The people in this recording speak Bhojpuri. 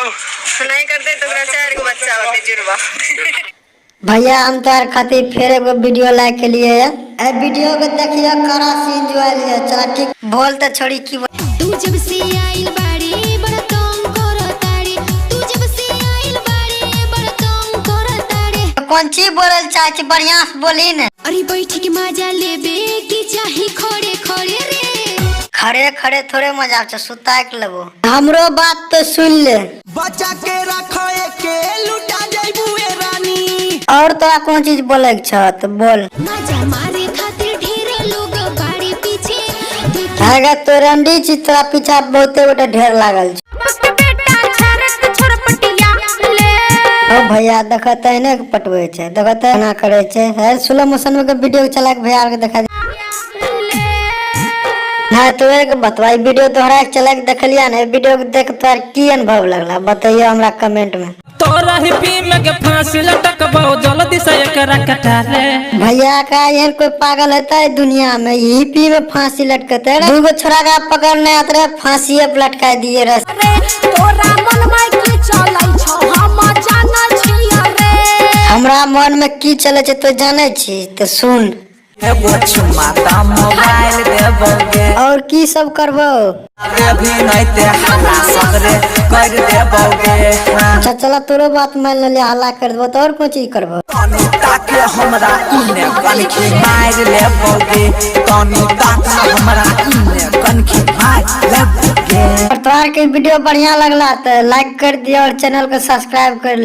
नहीं करते तो 4 गो बच्चा होते जुड़वा। भैया हम तोहर खातिर फिर एगो वीडियो लाइक के लिए है। ए वीडियो को देखिए करा सी एंजॉय लिया। चला ठीक बोल तो छोड़ी की तू जब से आइल बाड़ी बड़ा तंग करताड़ी। तू जब से आइल बाड़ी बड़ा तंग करताड़ी। कौन चीज बोलल चाची बढ़िया से बोली न। अरे बैठ के मजा लेबे की चाही खड़े खड़े रे। खड़े खड़े थोड़े मजा आवे सुता के लेबो। हमरो बात तो सुन ले। बचा के रखो के लुटा जाइबू ए रानी। और तोरा कौन चीज बोले के छ तो बोल। मजा मारे खातिर ढेर लोग बाड़ी पीछे। आगे तो रंडी चित्रा पीछा बहुते गोटे ढेर लागल छ। ओ भैया देखत है ने पटवे छे देखत है ना करे छे है स्लो मोशन में वीडियो चला के भैया के देखा ना। तो एक बतवाई वीडियो तोहरा के चला के देखलिया ने वीडियो देख तोर की अनुभव लगला बताइयो हमरा कमेंट में। तोरा ही पी में के फांसी लटकबो जल्दी से एकरा कटा ले। भैया का ये कोई पागल होता है दुनिया में ही पी में फांसी लटकते रहे। दूगो छोरा का पकड़ने आते रहे फांसी पे लटका दिए रहे। तोरा मन में की चलै छ हम जानल छियै रे। हमरा मन में की चले छे तो जाने छी तो सुन। माता मोबाइल देबोगे और की सब करबो अभी नहीं ते हल्ला सगरे कर देबोगे। अच्छा चला तोरो बात मान ले हल्ला कर देबो तो और कोई चीज करबो। तनी ताके हमरा इने कनखी मार लेबोगे। तनी ताके हमरा इने कनखी मार लेबोगे। और तोहर के वीडियो बढ़िया लगला तो लाइक कर दिया और चैनल को सब्सक्राइब कर लिया।